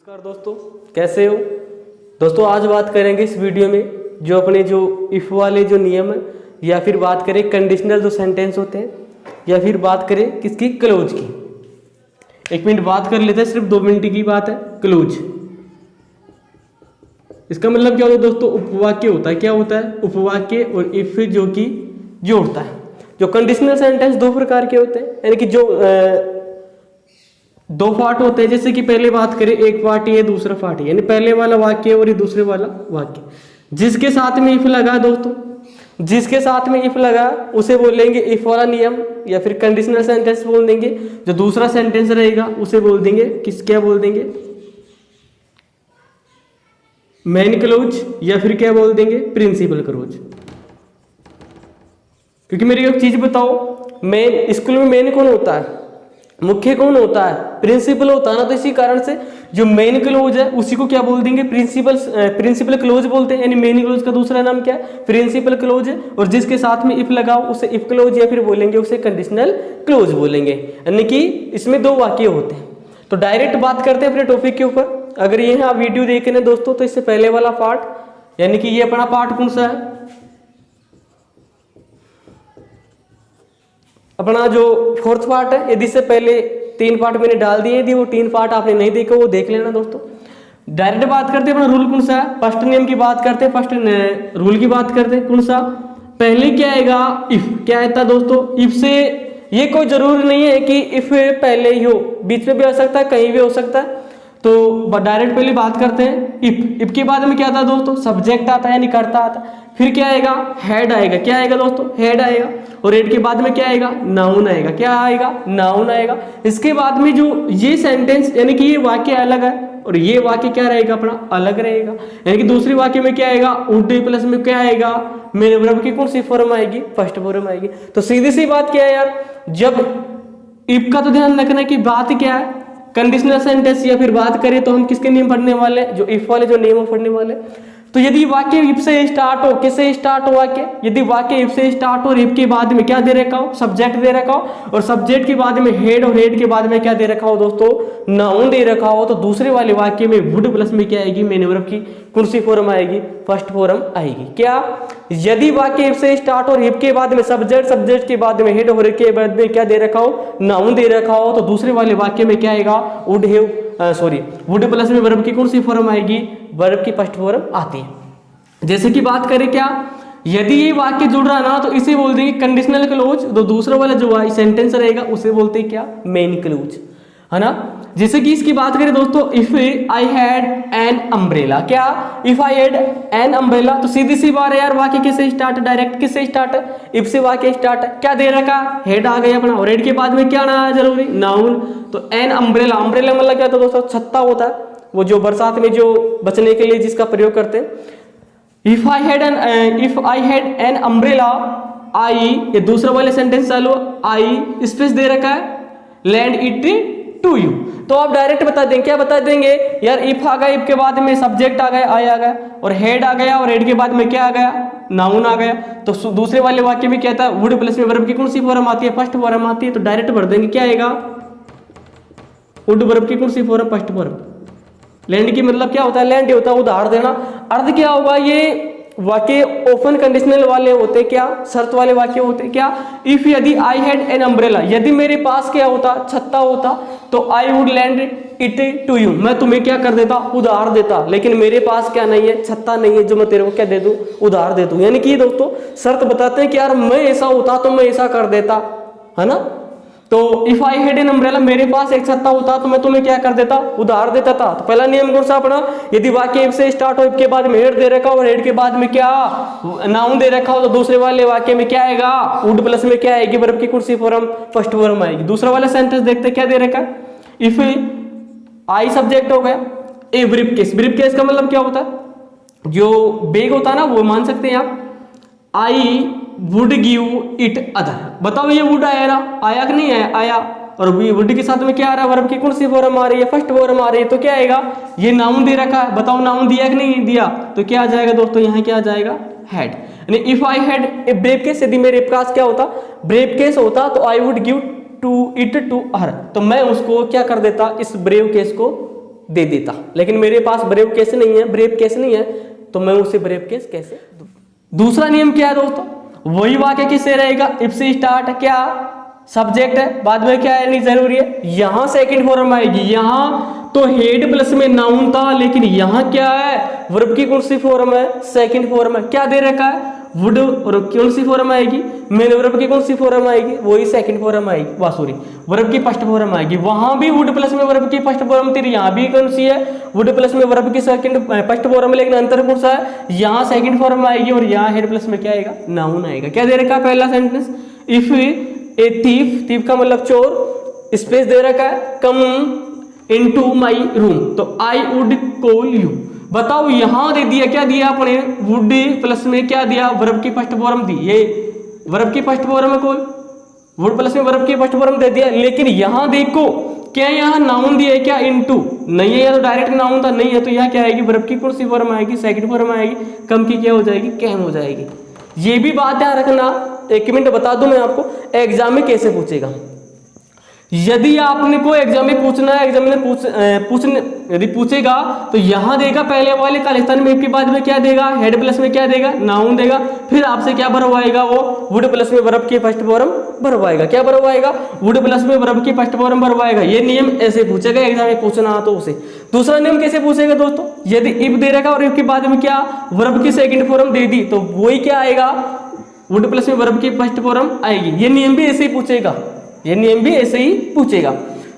नमस्कार दोस्तों, कैसे हो दोस्तों। आज बात करेंगे इस वीडियो में जो अपने जो इफ़ वाले जो नियम है, या फिर बात करें कंडीशनल जो सेंटेंस होते हैं, या फिर बात करें किसकी, क्लोज की। एक मिनट बात कर लेते हैं, सिर्फ 2 मिनट की बात है। क्लोज इसका मतलब क्या होता है दोस्तों, उपवाक्य होता है। क्या होता है? उपवाक्य और इफ जो कि जोड़ता है। जो कंडीशनल सेंटेंस दो प्रकार के होते हैं, यानी कि जो दो पार्ट होते हैं। जैसे कि पहले बात करें, एक पार्ट ये, दूसरा पार्ट यानी पहले वाला वाक्य और ये दूसरे वाला वाक्य। जिसके साथ में इफ लगा दोस्तों, जिसके साथ में इफ लगा उसे बोलेंगे इफ वाला नियम, या फिर कंडीशनल सेंटेंस बोल देंगे। जो दूसरा सेंटेंस रहेगा उसे बोल देंगे क्या बोल देंगे, मेन क्लोज, या फिर क्या बोल देंगे, प्रिंसिपल क्लोज। क्योंकि मेरी एक चीज बताओ, मेन स्कूल में मेन कौन होता है, मुख्य कौन होता है, प्रिंसिपल होता है ना। तो इसी कारण से जो मेन क्लोज है उसी को क्या बोल देंगे, प्रिंसिपल क्लोज बोलते हैं। यानी मेन क्लोज का दूसरा नाम क्या है, प्रिंसिपल क्लोज है। और जिसके साथ में इफ लगाओ उसे इफ क्लोज, या फिर बोलेंगे उसे कंडीशनल क्लोज बोलेंगे। यानी कि इसमें दो वाक्य होते हैं। तो डायरेक्ट बात करते हैं अपने टॉपिक के ऊपर। अगर ये आप वीडियो देख रहे हैं दोस्तों, तो इससे पहले वाला पार्ट, यानी कि ये अपना पार्ट कौन सा है, अपना जो फोर्थ पार्ट है। यदि से पहले 3 पार्ट मैंने डाल दिए, यदि वो 3 पार्ट आपने नहीं देखा वो देख लेना दोस्तों। डायरेक्ट बात करते हैं, अपना रूल कौन सा है, फर्स्ट नियम की बात करते हैं, फर्स्ट रूल की बात करते हैं। कौन सा? पहले क्या आएगा, इफ। क्या आता है दोस्तों, इफ से ये कोई जरूरी नहीं है कि इफ पहले ही हो, बीच में भी आ सकता है, कहीं भी हो सकता है। तो डायरेक्ट पहले बात करते हैं इफ। इफ के बाद में क्या आता है दोस्तों, सब्जेक्ट आता है, यानी कर्ता आता है। फिर क्या आएगा, हेड आएगा। क्या आएगा दोस्तों, हेड आएगा। और हेड के बाद में क्या आएगा, नाउन आएगा। क्या आएगा, नाउन आएगा। इसके बाद में जो ये सेंटेंस, यानी कि ये वाक्य अलग है और ये वाक्य क्या रहेगा, अपना अलग रहेगा। यानी कि दूसरे वाक्य में क्या आएगा, वुड प्लस में क्या आएगा, मेरे वर्ब की कौन सी फॉर्म आएगी, फर्स्ट फॉर्म आएगी। तो सीधी सी बात क्या है यार, जब इफ का तो ध्यान रखना कि बात क्या है, कंडीशनल सेंटेंस, या फिर बात करें तो हम किसके नियम पढ़ने वाले, जो इफ वाले जो नियम पढ़ने वाले। तो यदि वाक्य इफ से स्टार्ट हो, किससे स्टार्ट हो वाक्य, यदि वाक्य इफ से स्टार्ट हो और इफ के बाद में क्या दे रखा हो, सब्जेक्ट दे रखा हो, और सब्जेक्ट के बाद में हेड, और हेड के बाद में क्या दे रखा हो दोस्तों, नाउन दे रखा हो, तो दूसरे वाले वाक्य में वुड प्लस में क्या आएगी, मेन वर्ब की कौन सी फॉर्म आएगी, फर्स्ट फॉर्म आएगी। क्या? यदि वाक्य इफ से स्टार्ट और इफ के बाद में सब्जेक्ट, सब्जेक्ट के बाद में हेड, और हेड के बाद में क्या दे रखा हो, नाउन दे रखा हो, तो दूसरे वाले वाक्य में क्या आएगा, वुड हैव, वुड प्लस में वर्ब की कौन सी फॉर्म आएगी, वर्ब की फर्स्ट फॉर्म आती है। जैसे कि बात करें क्या, यदि ये वाक्य जुड़ रहा ना तो इसे बोल देंगे कंडीशनल क्लोज। तो दूसरा वाला जो सेंटेंस रहेगा उसे बोलते हैं क्या, मेन क्लोज, है ना। जैसे कि इसकी बात करें दोस्तों, if I had an umbrella. क्या? If I had an umbrella. तो सीधी सी बात है यार, वाक्य किससे स्टार्ट है, डायरेक्ट किससे स्टार्ट है, इफ से वाक्य स्टार्ट है। क्या दे रखा, हेड आ गया अपना, और हेड के बाद में क्या आना है जरूरी, नाउन। तो एन अम्ब्रेला, अम्ब्रेला मतलब क्या था दोस्तों, छत्ता होता है, वो जो बरसात में जो बचने के लिए जिसका प्रयोग करते हैं। If I had an umbrella, I, ये दूसरा वाले सेंटेंस चालू, आई स्पेस दे रखा है, लैंड इट टू यू। तो आप डायरेक्ट बता देंगे, क्या बता देंगे यार, इफ आ गया, इफ के बाद में सब्जेक्ट आ गया, आई आ गया, और हेड आ गया, और हेड के बाद में क्या आ गया, नाउन आ गया। तो दूसरे वाले वाक्य में क्या था, वुड प्लस में वर्ब की कौन सी फॉर्म आती है, फर्स्ट फॉर्म आती है। तो डायरेक्ट भर देंगे, क्या आएगा, वुड वर्ब की कौन सी फॉर्म, फर्स्ट फॉर्म। लैंड की मतलब क्या होता है, लैंड होता है उधार देना। अर्थ क्या होगा, ये वाक्य ओपन कंडीशनल वाले होते, क्या शर्त वाले वाक्य होते। क्या? इफ यदि आई हैड एन अम्ब्रेला, यदि मेरे पास क्या होता, छत्ता होता, तो I would lend it to you, मैं तुम्हें क्या कर देता, उधार देता। लेकिन मेरे पास क्या नहीं है, छत्ता नहीं है, जो मैं तेरे को क्या दे दूं, उधार दे दूं। यानी कि दोस्तों शर्त बताते हैं कि यार मैं ऐसा होता तो मैं ऐसा कर देता, है ना। तो if I had an umbrella, मेरे पास एक छत्ता होता तो मैं तुम्हें क्या कर देता, उधार देता था। तो पहला नियम कौन सा अपना, यदि वाक्य इफ से स्टार्ट हो, इफ के बाद में हेड दे रखा हो, और हेड के बाद में क्या, नाउन दे रखा हो, तो दूसरे वाले वाक्य में क्या आएगा, वुड प्लस में क्या आएगी, वर्ब की कौन सी फॉर्म, फर्स्ट फॉर्म आएगी। दूसरा वाला सेंटेंस देखते क्या दे रखा है, इफ आई सब्जेक्ट हो गया, ए ब्रीफकेस। ब्रीफकेस का मतलब क्या होता है, जो बैग होता है ना, वो मान सकते हैं आप। आई वुड गिव इट अदर, बताओ ये वुड आया ना, आया कि नहीं आया, आया। और वुड के साथ में क्या आ रहा है, वर्ब की कौन सी फॉर्म आ रही है, फर्स्ट फॉर्म आ रही है। तो क्या आएगा, ये नाउन दे रखा है, बताओ नाउन दिया कि नहीं दिया। तो क्या आ जाएगा दोस्तों, यहाँ क्या आ जाएगा, हेड। यानी if I had a briefcase, यदि मेरे पास क्या होता, ब्रीफ केस होता, तो I would give to it to her, तो मैं उसको क्या कर देता, इस ब्रीफ केस को दे देता, लेकिन मेरे पास ब्रेव केस नहीं है, ब्रेव केस नहीं है, तो मैं उसे ब्रेव केस कैसे दूं। दूसरा नियम क्या है दोस्तों, वही वाक्य किससे रहेगा, इफ से स्टार्ट, क्या सब्जेक्ट है, बाद में क्या है नहीं जरूरी है, यहां सेकंड फॉर्म आएगी। यहां तो हेड प्लस में नाउन था, लेकिन यहां क्या है, वर्ब की कौन सी फॉर्म है, सेकंड फॉर्म है। क्या दे रखा है, वुड, और कौन सी फॉर्म आएगी, मेन वर्ब की कौन सी फॉर्म आएगी, वही सेकंड फॉर्म आएगी, वाह सॉरी वर्ब की फर्स्ट फॉर्म आएगी। वहां भी वुड प्लस में वर्ब की फर्स्ट फॉर्म थी, यहाँ भी कौन सी है, वुड प्लस में वर्ब की सेकंड फर्स्ट फॉर्म, लेकिन अंतर कौन सा है, यहाँ सेकंड फॉर्म आएगी और यहाँ हेड प्लस में क्या आएगा, नाउन आएगा। क्या दे रखा है पहला sentence, if a thief, thief का मतलब चोर, स्पेस दे रखा है, कम इनटू माय रूम, तो आई वुड कॉल यू। बताओ यहां दे दिया, क्या दिया अपने, वुड प्लस में क्या दिया, वर्ब की फर्स्ट फॉर्म दी, ये वर्ब की फर्स्ट फॉर्म है कॉल, वुड प्लस में वर्ब की फर्स्ट फॉर्म दे दिया, लेकिन यहां देखो क्या यहाँ नाउन दिया है, क्या इनटू नहीं है, या तो डायरेक्ट नाउन था, नहीं है तो यहाँ क्या आएगी, वर्ब की कौन सी फॉर्म आएगी, सेकंड फॉर्म आएगी, कम की क्या हो जाएगी, कैन हो जाएगी। ये भी बात ध्यान रखना, एक मिनट बता दूं मैं आपको, एग्जाम में कैसे पूछेगा। यदि आपने को एग्जाम में पूछना है, एग्जाम में यदि पूछेगा तो यहां देगा पहले वाले खालिस्तान में के बाद में क्या देगा, हेड प्लस में क्या देगा, नाउन देगा, फिर आपसे क्या भरवाएगा, वो वुड प्लस में वर्ब की फर्स्ट फॉर्म भरवाएगा। क्या भरवाएगा, वुड प्लस में वर्ब की फर्स्ट फॉर्म भरवाएगा। ये नियम ऐसे पूछेगा एग्जाम में पूछना तो उसे। दूसरा नियम कैसे पूछेगा दोस्तों, यदि इफ दे रखा और इफ के बाद में क्या वर्ब की सेकंड फॉर्म दे दी, तो वही क्या आएगा, वुड प्लस में वर्ब की फर्स्ट फॉर्म आएगी। ये नियम भी ऐसे ही पूछेगा, ये नियम भी ऐसे ही पूछेगा।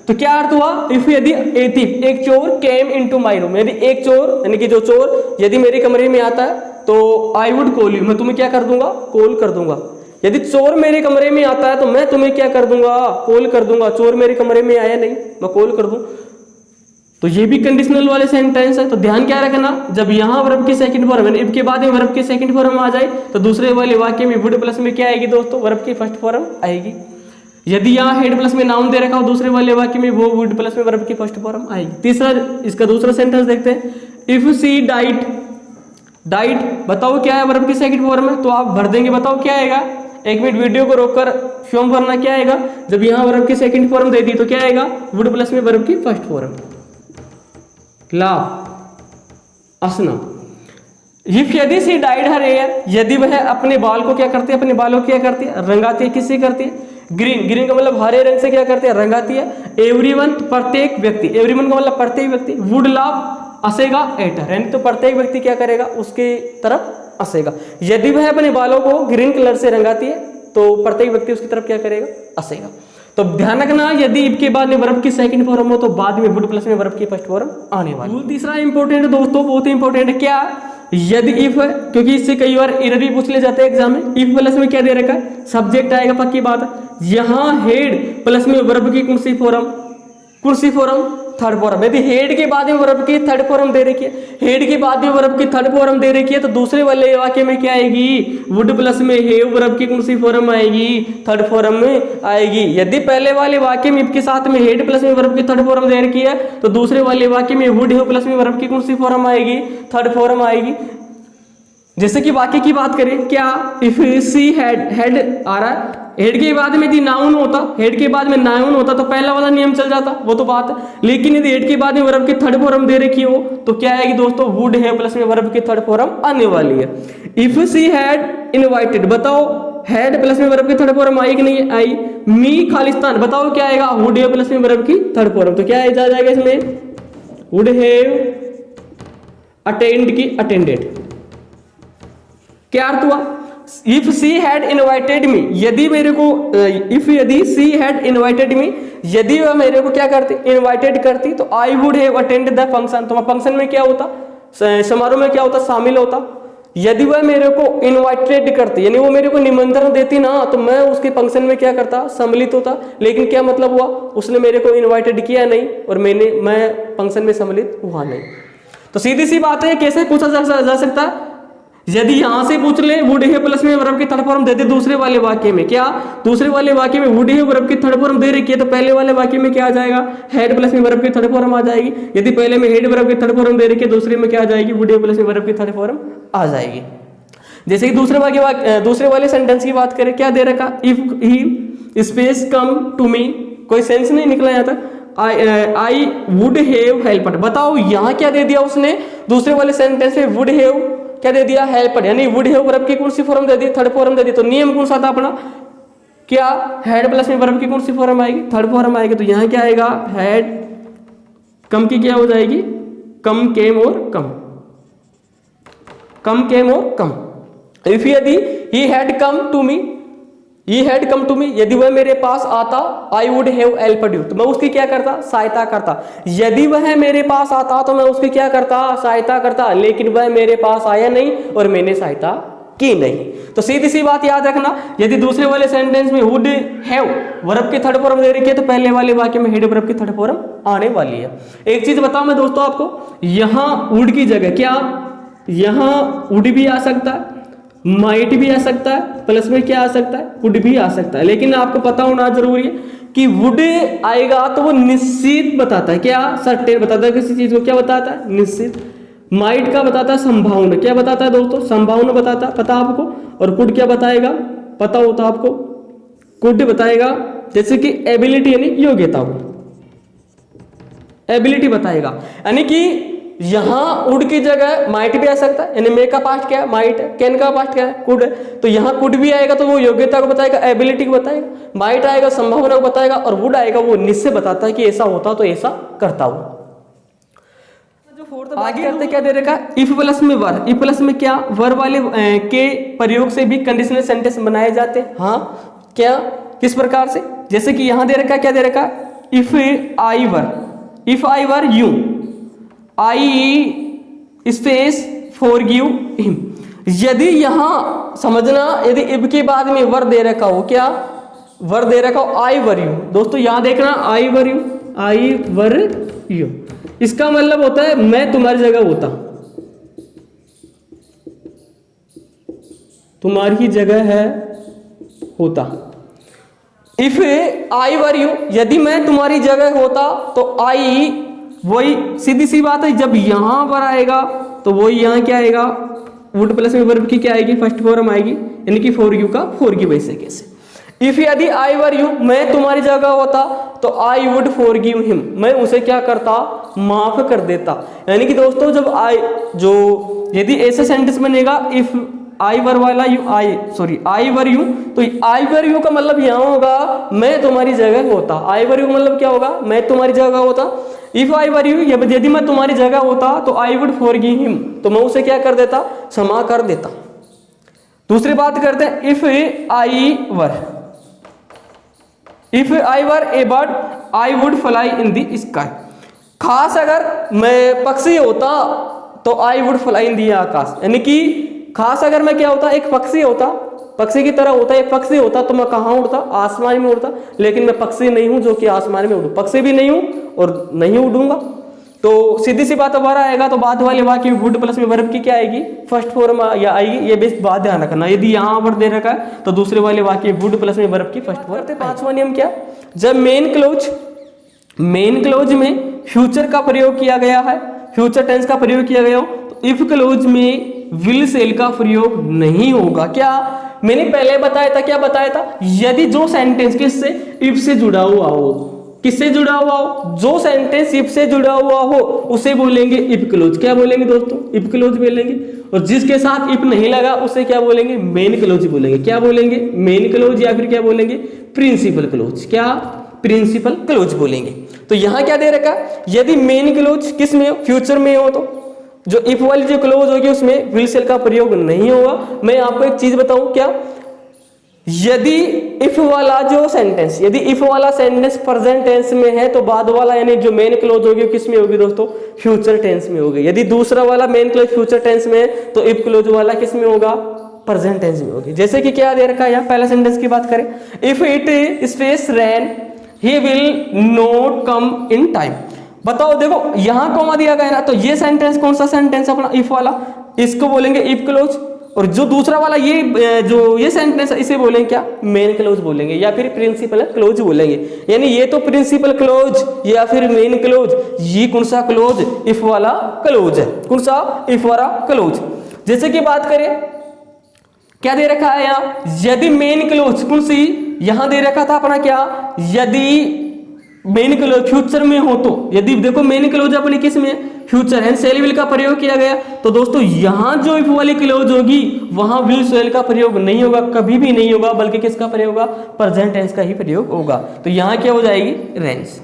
तो क्या अर्थ हुआ, इफ यदि ए थीफ, एक चोर, केम इनटू माय रूम, यदि एक चोर यानी कि जो चोर यदि मेरे कमरे में आता है तो आई वुड कॉल यू, मैं तुम्हें क्या कर दूंगा, कॉल कर दूंगा। यदि चोर मेरे कमरे में आता है तो मैं तुम्हें क्या कर दूंगा, कॉल कर दूंगा। चोर मेरे कमरे में आया नहीं, मैं कॉल कर दूं। तो ये भी कंडीशनल वाले सेंटेंस है। तो ध्यान क्या रखना, जब यहाँ वर्ब की सेकंड फॉर्म इफ के बाद में वर्ब की सेकंड फॉर्म आ जाए तो दूसरे वाले वाक्य में वुड प्लस में क्या आएगी दोस्तों, वर्ब की फर्स्ट फॉर्म आएगी। यदि यहाँ हेड प्लस में नाउन दे रखा हो दूसरे वाले वाक्य में, वो वुड प्लस में वर्ब की फर्स्ट फॉर्म आएगी। तीसरा, इसका दूसरा सेंटेंस देखते हैं, इफ सी डाइट, डाइट बताओ क्या है, वर्ब की सेकंड फॉर्म है, तो आप भर देंगे, बताओ क्या आएगा। एक मिनट वीडियो को रोककर फॉर्म भरना, क्या आएगा, जब यहाँ वर्ब की सेकंड फॉर्म दे दी तो क्या आएगा, वुड प्लस में वर्ब की फर्स्ट फॉर्म, लाफ, हंसना। इफ यदि सी डाइड हर हेयर, यदि वह अपने बाल को क्या करती है, अपने बालों को क्या करती है, रंगाती है। किससे करती है, ग्रीन, ग्रीन का मतलब हरे रंग से क्या करते हैं, रंगाती है। एवरीवन प्रत्येक व्यक्ति, एवरीवन का मतलब प्रत्येक व्यक्ति। वुड लाफ हंसेगा एट हर, यानी तो प्रत्येक व्यक्ति क्या करेगा, उसके तरफ हंसेगा। यदि वह अपने बालों को ग्रीन कलर से रंगाती है तो प्रत्येक व्यक्ति उसकी तरफ क्या करेगा, हंसेगा। तो ध्यान रखना, यदि इफ के बाद में वर्ब की सेकंड फॉर्म हो तो बाद में वुड प्लस में वर्ब की फर्स्ट फॉर्म आने वाली। रूल तीसरा इंपॉर्टेंट दोस्तों, बहुत ही इंपॉर्टेंट है, क्या, यदि इफ, क्योंकि इससे कई बार एरर भी पूछ ले जाते हैं एग्जाम में, इफ प्लस में क्या दे रखा है, सब्जेक्ट आएगा, पक्की बात है। यहाँ हेड प्लस में वर्ब की कौन सी फॉर्म, थर्ड फॉर्म। यदि हेड के बाद में वर्ब की थर्ड फॉर्म दे रखी है, हेड के बाद में वर्ब की थर्ड फॉर्म दे रखी है, तो दूसरे वाले वाक्य में क्या आएगी, वुड प्लस में हेव वर्ब की कौन सी फॉर्म आएगी, थर्ड फॉर्म में आएगी। यदि पहले वाले वाक्य में के साथ में हेड प्लस में वर्ब की थर्ड फॉर्म दे रखी है तो दूसरे वाले वाक्य में वुड हेव प्लस में वर्ब की कौन सी फॉर्म आएगी, थर्ड फॉर्म आएगी। जैसे कि वाक्य की बात करें, क्या, इफ सी हैड, हेड आ रहा है, हेड के बाद में यदि नाउन होता, हेड के बाद में नाउन होता तो पहला वाला नियम चल जाता, वो तो बात है। लेकिन यदि हेड के बाद में वर्ब की थर्ड फॉर्म दे रखी हो तो क्या आएगी दोस्तों, वुड है प्लस में वर्ब की थर्ड फॉर्म आने वाली है। इफ सी हैड इनवाइटेड, बताओ हेड प्लस में वर्ब की थर्ड फॉर्म आई कि नहीं आई। मी खालिस्तान, बताओ क्या आएगा, वुड है प्लस में वर्ब की थर्ड फॉर्म, तो क्या जा जाएगा इसमें, वुड हैव अटेंड की अटेंडेड। क्या अर्थ हुआ, if she had invited me, यदि मेरे को, इफ यदि सी हैड इनवाइटेड मी, यदि वह मेरे को क्या करती, इनवाइटेड करती, तो I would have attended the function, तो फंक्शन में क्या होता, समारोह में क्या होता, शामिल होता। यदि वह मेरे को इनवाइटेड करती, यानी वो मेरे को निमंत्रण देती ना, तो मैं उसके फंक्शन में क्या करता, सम्मिलित होता। लेकिन क्या मतलब हुआ, उसने मेरे को इनवाइटेड किया नहीं और मैं फंक्शन में सम्मिलित हुआ नहीं। तो सीधी सी बात है, कैसे पूछा जा सकता है, यदि यहां से पूछ ले वुड हैव प्लस में वर्ब की थर्ड फॉर्म दे दे दूसरे वाले वाक्य में, क्या, दूसरे वाले वाक्य में वुड हैव वर्ब की थर्ड फॉर्म दे रखी है तो पहले वाले वाक्य में क्या आ जाएगा, हेड प्लस में वर्ब की थर्ड फॉर्म आ जाएगी। यदि पहले में हेड वर्ब की थर्ड फॉर्म दे रखी है, दूसरे में क्या आ जाएगी, वुड हैव प्लस में वर्ब की थर्ड फॉर्म आ जाएगी। जैसे कि दूसरे वाले सेंटेंस की बात करें, क्या दे रखा, if he space come to me, कोई सेंस नहीं निकला यहाँ तक, आई वुड हैव हेल्प्ड। बताओ यहाँ क्या दे दिया उसने, दूसरे वाले सेंटेंस में वुड हैव क्या दे दिया, हेल्प्ड, यानी वुड हैव वर्ब की कौन सी फॉर्म दे दी, थर्ड फॉर्म दे दी। तो नियम कौन सा था अपना, क्या हैड प्लस में वर्ब की कौन सी फॉर्म आएगी, थर्ड फॉर्म आएगी। तो यहाँ क्या आएगा, हैड कम की क्या हो जाएगी, कम केम और कम, कम केम और कम। इफ यदि he had come to me, he had come to me, यदि वह मेरे पास आता, I would have helped you, तो मैं उसकी क्या करता, सहायता करता। यदि वह मेरे पास आता तो मैं उसकी क्या करता, सहायता करता, लेकिन वह मेरे पास आया नहीं और मैंने सहायता की नहीं। तो सीधी सी बात याद रखना, यदि दूसरे वाले सेंटेंस में वुड हैव वर्ब की थर्ड फॉर्म दे रखी है तो पहले वाले वाक्य में हैड वर्ब की थर्ड फॉर्म आने वाली है। एक चीज बताऊं मैं दोस्तों आपको, यहां वुड की जगह क्या, यहां वुड भी आ सकता है, माइट भी आ सकता है, प्लस में क्या आ सकता है, वुड भी आ सकता है। लेकिन आपको पता होना जरूरी है कि वुड आएगा तो वो निश्चित बताता है, क्या सर्टेन बताता है, किसी चीज को क्या बताता है, निश्चित। माइट का बताता है संभावना, क्या बताता है दोस्तों, संभावना बताता है, पता आपको। और कुड क्या बताएगा, पता होता आपको, कुड बताएगा जैसे कि एबिलिटी यानी योग्यता, एबिलिटी बताएगा। यानी कि यहां वुड की जगह माइट भी आ सकता है, यानी मे का पास्ट क्या है, माइट है, कैन का पास्ट क्या है, कुड है। तो यहां कुड भी आएगा तो वो योग्यता को बताएगा, एबिलिटी को बताएगा, माइट आएगा संभावना को बताएगा, और वुड आएगा वो निश्चय बताता है कि ऐसा होता तो ऐसा करता हूं। जो फोर्थ आगे करते क्या दे रखा, इफ प्लस में वर, इफ प्लस में क्या, वर वाले के प्रयोग से भी कंडीशनल सेंटेंस बनाए जाते हैं। हाँ क्या, किस प्रकार से, जैसे कि यहां दे रखा, क्या दे रखा, if I were, if I were you, I space forgive him. यदि यहां समझना, यदि इफ के बाद में वर दे रखा हो, क्या वर दे रखा हो, आई वर यू, दोस्तों यहां देखना, आई were you, I were you, इसका मतलब होता है मैं तुम्हारी जगह होता, तुम्हारी जगह है होता। इफ आई वर यू, यदि मैं तुम्हारी जगह होता तो आई, वही सीधी सी बात है, जब यहां पर आएगा तो वही यहां क्या आएगा, वुड प्लस में वर्ब की क्या आएगी, फर्स्ट फॉर्म आएगी, यानी कि फॉर यू का फॉरगिव। ऐसे कैसे, इफ यदि आई वर यू, मैं तुम्हारी जगह होता तो आई वुड फॉरगिव हिम, मैं उसे क्या करता, माफ कर देता। यानी कि दोस्तों जब आई, जो यदि ऐसा सेंटेंस बनेगा, इफ आई वर वाला यू, आई वर यू, तो आई वर यू का मतलब यहां होगा मैं तुम्हारी जगह होता, आई वर यू मतलब क्या होगा, मैं तुम्हारी जगह होता। इफ आई वर यू, यदि मैं तुम्हारी जगह होता तो आई वुड फॉरगिव हिम, तो मैं उसे क्या कर देता, क्षमा कर देता। दूसरी बात करते हैं, if I were, if I were a bird I would fly in the sky. खास अगर मैं पक्षी होता तो I would fly in the आकाश, यानी कि खास अगर मैं क्या होता, एक पक्षी होता, पक्षी की तरह होता, एक पक्षी होता तो मैं कहाँ उड़ता, आसमान में उड़ता। लेकिन मैं पक्षी नहीं हूं जो कि आसमान में उड़ू, पक्षी भी नहीं हूं और नहीं उड़ूंगा। तो सीधी सी बात दोबारा आएगा तो बाद वाले वाक्य वुड प्लस में वर्ब की क्या आएगी, फर्स्ट फॉर्म या आएगी। ये बेस बात ध्यान रखना, यदि यहाँ पर दे रखा है तो दूसरे वाले वाक्य वुड प्लस में वर्ब की फर्स्ट फॉर्म। पांचवा नियम क्या, जब मेन क्लोज में फ्यूचर का प्रयोग किया गया है, फ्यूचर टेंस का प्रयोग किया गया हो, तो इफ क्लोज में विल सेल का प्रयोग नहीं होगा। क्या मैंने पहले बताया था, क्या बताया था, यदि जो सेंटेंस किससे, इफ से जुड़ा हुआ हो, किससे जुड़ा हुआ हो, जो सेंटेंस इफ से जुड़ा हुआ हो उसे बोलेंगे इफ क्लोज। क्या बोलेंगे दोस्तों, इफ क्लोज बोलेंगे। और जिसके साथ इफ नहीं लगा उसे क्या बोलेंगे, मेन क्लोज बोलेंगे। क्या बोलेंगे, मेन क्लोज, या फिर क्या बोलेंगे, प्रिंसिपल क्लोज। क्या, प्रिंसिपल क्लोज बोलेंगे। तो यहां क्या दे रखा, यदि मेन क्लोज किस में हो, फ्यूचर में हो, तो जो इफ वाली जो क्लोज होगी उसमें विल सेल का प्रयोग नहीं होगा। मैं आपको एक चीज बताऊं, क्या, यदि इफ वाला जो सेंटेंस, यदि इफ वाला सेंटेंस प्रेजेंट टेंस में है तो बाद वाला यानी जो मेन क्लोज होगी किस में होगी दोस्तों, फ्यूचर टेंस में होगी। यदि दूसरा वाला मेन क्लोज फ्यूचर टेंस में है तो इफ क्लोज वाला किस में होगा, प्रेजेंट टेंस में होगी। जैसे कि क्या दे रखा है, पहला सेंटेंस की बात करें, if it space ran he will not come in time. बताओ, देखो यहां कॉमा दिया गया ना, तो ये सेंटेंस कौन सा सेंटेंस अपना, इफ वाला, इसको बोलेंगे इफ क्लोज। और जो दूसरा वाला ये सेंटेंस इसे बोलेंगे क्या, मेन क्लोज बोलेंगे या फिर प्रिंसिपल क्लोज बोलेंगे। यानी ये तो प्रिंसिपल क्लोज या फिर मेन क्लोज, ये कौन सा क्लोज, इफ वाला क्लोज है। कौन सा, इफ वाला क्लोज। जैसे कि बात करें, क्या दे रखा है यहाँ, यदि मेन क्लोज कौन सी, यहां दे रखा था अपना क्या, यदि मेन क्लोज फ्यूचर में हो तो, यदि देखो मेन क्लोज अपनी किस में फ्यूचर है, शैल विल का प्रयोग किया गया, तो दोस्तों यहां जो इफ वाली क्लोज होगी वहां विल शैल का प्रयोग नहीं होगा, कभी भी नहीं होगा, बल्कि किसका प्रयोग होगा, प्रेजेंट टेंस का ही प्रयोग होगा। तो यहां क्या हो जाएगी, रेन्स।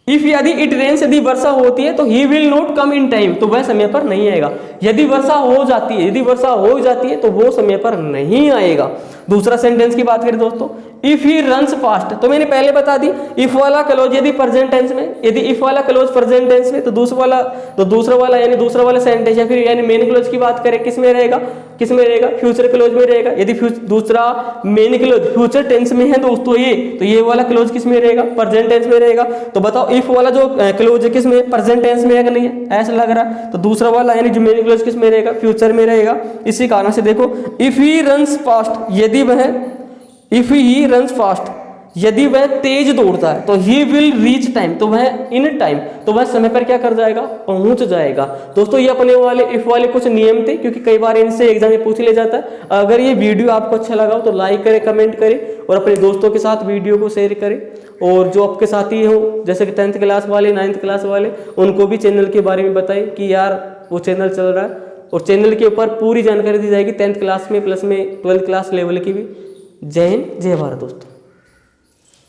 इफ यदि इट रेन्स, यदि वर्षा होती है तो ही will not come in time, तो वह समय पर नहीं आएगा। यदि वर्षा हो जाती है, यदि वर्षा हो जाती है तो वो समय पर नहीं आएगा। दूसरा सेंटेंस की बात करें दोस्तों, इफ ही रन्स फास्ट, तो मैंने पहले बता दी इफ वाला क्लोज यदि प्रेजेंट टेंस में, यदि इफ वाला क्लोज प्रेजेंट टेंस में, तो दूसरा वाला यानी दूसरा वाला सेंटेंस या फिर यानी मेन क्लोज की बात करें किस में रहेगा, किस में रहेगा, फ्यूचर क्लोज में रहेगा। यदि दूसरा मेन क्लोज फ्यूचर टेंस में है दोस्तों तो ये वाला क्लोज किस में रहेगा, प्रेजेंट टेंस में रहेगा। तो बताओ इफ वाला जो क्लोज है किस में, प्रेजेंट टेंस में है कि नहीं है, ऐसा लग रहा है। तो दूसरा वाला यानी जो मेन क्लोज किस में रहेगा, फ्यूचर में रहेगा। इसी कारण से देखो इफ ही रन्स फास्ट, यदि वह इफ ही रन्स फास्ट, यदि वह तेज दौड़ता है, तो ही विल रीच टाइम, तो वह इन टाइम, तो वह समय पर क्या कर जाएगा, पहुंच जाएगा। दोस्तों ये अपने वाले इफ वाले कुछ नियम थे, क्योंकि कई बार इनसे एग्जाम में पूछ ले जाता है। अगर ये वीडियो आपको अच्छा लगा हो तो लाइक करें, कमेंट करें और अपने दोस्तों के साथ वीडियो को शेयर करें। और जो आपके साथी हो जैसे कि 10th क्लास वाले, 9th क्लास वाले, उनको भी चैनल के बारे में बताएं कि यार वो चैनल चल रहा है, और चैनल के ऊपर पूरी जानकारी दी जाएगी 10th क्लास में, प्लस में 12th क्लास लेवल की भी। जय हिंद, जय भारत दोस्तों।